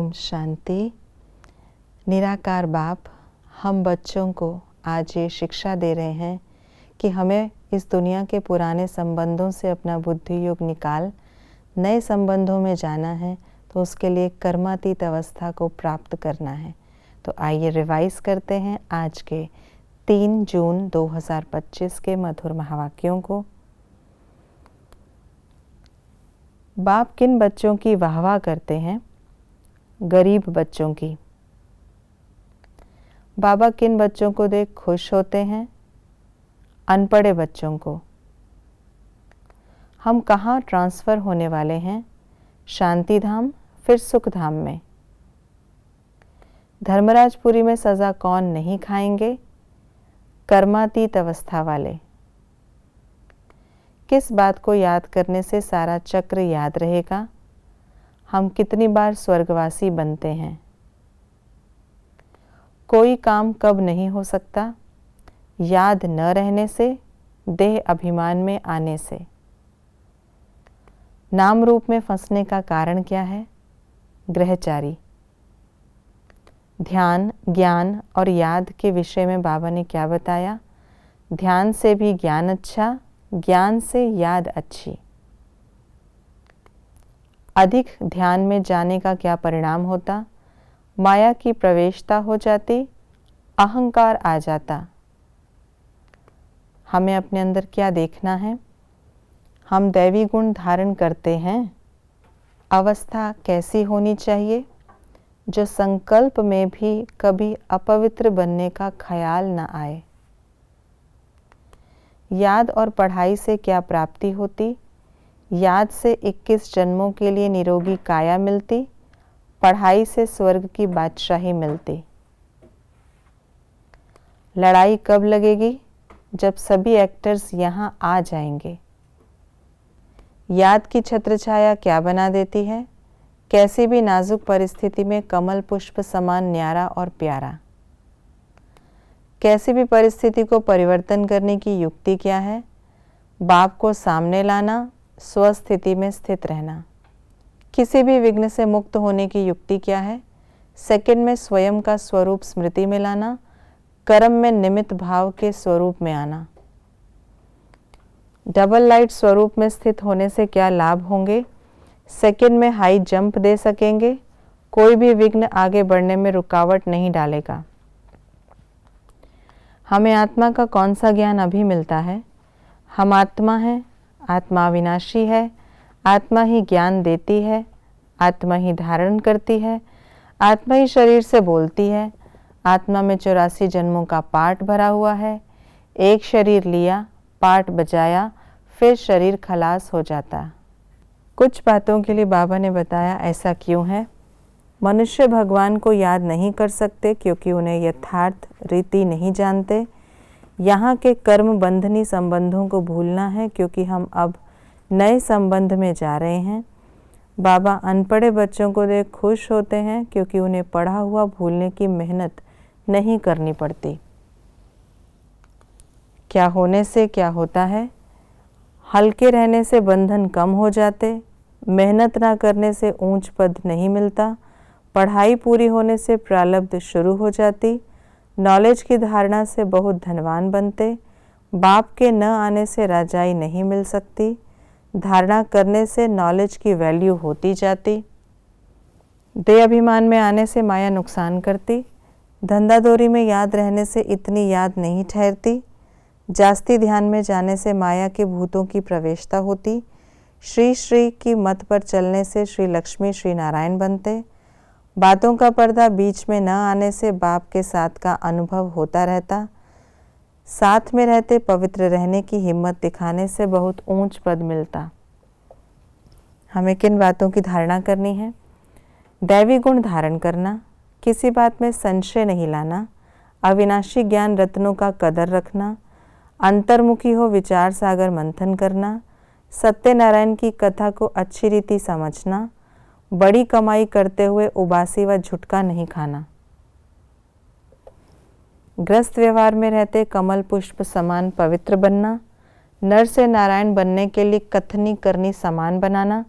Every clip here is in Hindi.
ओम शांति। निराकार बाप हम बच्चों को आज ये शिक्षा दे रहे हैं कि हमें इस दुनिया के पुराने संबंधों से अपना बुद्धि योग निकाल नए संबंधों में जाना है, तो उसके लिए कर्मातीत अवस्था को प्राप्त करना है। तो आइए रिवाइज करते हैं आज के 3 जून 2025 के मधुर महावाक्यों को। बाप किन बच्चों की वाहवाह करते हैं? गरीब बच्चों की। बाबा किन बच्चों को देख खुश होते हैं? अनपढ़े बच्चों को। हम कहाँ ट्रांसफ़र होने वाले हैं? शांति धाम फिर सुख धाम में। धर्मराजपुरी में सज़ा कौन नहीं खाएंगे? कर्मातीत अवस्था वाले। किस बात को याद करने से सारा चक्र याद रहेगा? हम कितनी बार स्वर्गवासी बनते हैं? कोई काम कब नहीं हो सकता? याद न रहने से, देह अभिमान में आने से। नाम रूप में फंसने का कारण क्या है? ग्रहचारी। ध्यान, ज्ञान और याद के विषय में बाबा ने क्या बताया? ध्यान से भी ज्ञान अच्छा, ज्ञान से याद अच्छी। अधिक ध्यान में जाने का क्या परिणाम होता? माया की प्रवेशता हो जाती, अहंकार आ जाता। हमें अपने अंदर क्या देखना है? हम दैवी गुण धारण करते हैं। अवस्था कैसी होनी चाहिए? जो संकल्प में भी कभी अपवित्र बनने का ख्याल न आए। याद और पढ़ाई से क्या प्राप्ति होती? याद से 21 जन्मों के लिए निरोगी काया मिलती, पढ़ाई से स्वर्ग की बादशाही मिलती। लड़ाई कब लगेगी? जब सभी एक्टर्स यहाँ आ जाएंगे। याद की छत्रछाया क्या बना देती है? कैसी भी नाजुक परिस्थिति में कमल पुष्प समान न्यारा और प्यारा। कैसी भी परिस्थिति को परिवर्तन करने की युक्ति क्या है? बाप को सामने लाना, स्वस्थिति में स्थित रहना। किसी भी विघ्न से मुक्त होने की युक्ति क्या है? सेकंड में स्वयं का स्वरूप स्मृति में लाना, कर्म में निमित्त भाव के स्वरूप में आना। डबल लाइट स्वरूप में स्थित होने से क्या लाभ होंगे? सेकंड में हाई जंप दे सकेंगे, कोई भी विघ्न आगे बढ़ने में रुकावट नहीं डालेगा। हमें आत्मा का कौन सा ज्ञान अभी मिलता है? हम आत्मा हैं, आत्मा अविनाशी है, आत्मा ही ज्ञान देती है, आत्मा ही धारण करती है, आत्मा ही शरीर से बोलती है। आत्मा में 84 जन्मों का पाठ भरा हुआ है। एक शरीर लिया, पाठ बजाया, फिर शरीर खलास हो जाता। कुछ बातों के लिए बाबा ने बताया ऐसा क्यों है। मनुष्य भगवान को याद नहीं कर सकते क्योंकि उन्हें यथार्थ रीति नहीं जानते। यहाँ के कर्म बंधनी संबंधों को भूलना है क्योंकि हम अब नए संबंध में जा रहे हैं। बाबा अनपढ़े बच्चों को देख खुश होते हैं क्योंकि उन्हें पढ़ा हुआ भूलने की मेहनत नहीं करनी पड़ती। क्या होने से क्या होता है? हल्के रहने से बंधन कम हो जाते, मेहनत ना करने से ऊंच पद नहीं मिलता, पढ़ाई पूरी होने से प्रारब्ध शुरू हो जाती, नॉलेज की धारणा से बहुत धनवान बनते, बाप के न आने से राजाई नहीं मिल सकती, धारणा करने से नॉलेज की वैल्यू होती जाती, देह अभिमान में आने से माया नुकसान करती, धंधादौरी में याद रहने से इतनी याद नहीं ठहरती, जास्ती ध्यान में जाने से माया के भूतों की प्रवेशता होती, श्री श्री की मत पर चलने से श्री लक्ष्मी श्री नारायण बनते, बातों का पर्दा बीच में न आने से बाप के साथ का अनुभव होता रहता, साथ में रहते पवित्र रहने की हिम्मत दिखाने से बहुत ऊंच पद मिलता। हमें किन बातों की धारणा करनी है? दैवी गुण धारण करना, किसी बात में संशय नहीं लाना, अविनाशी ज्ञान रत्नों का कदर रखना, अंतर्मुखी हो विचार सागर मंथन करना, सत्यनारायण की कथा को अच्छी रीति समझना, बड़ी कमाई करते हुए उबासी व झुटका नहीं खाना। ग्रस्त व्यवहार में रहते कमल पुष्प समान पवित्र बनना, नर से नारायण बनने के लिए कथनी करनी समान बनाना,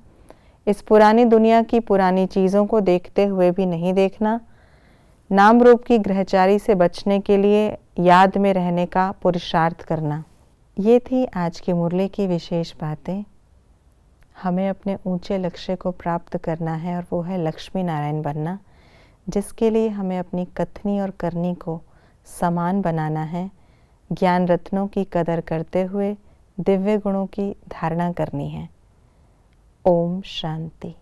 इस पुरानी दुनिया की पुरानी चीज़ों को देखते हुए भी नहीं देखना, नाम रूप की ग्रहचारी से बचने के लिए याद में रहने का पुरुषार्थ करना। ये थी आज की मुरली की विशेष बातें। हमें अपने ऊंचे लक्ष्य को प्राप्त करना है और वो है लक्ष्मी नारायण बनना, जिसके लिए हमें अपनी कथनी और करनी को समान बनाना है। ज्ञान रत्नों की कदर करते हुए दिव्य गुणों की धारणा करनी है। ओम शांति।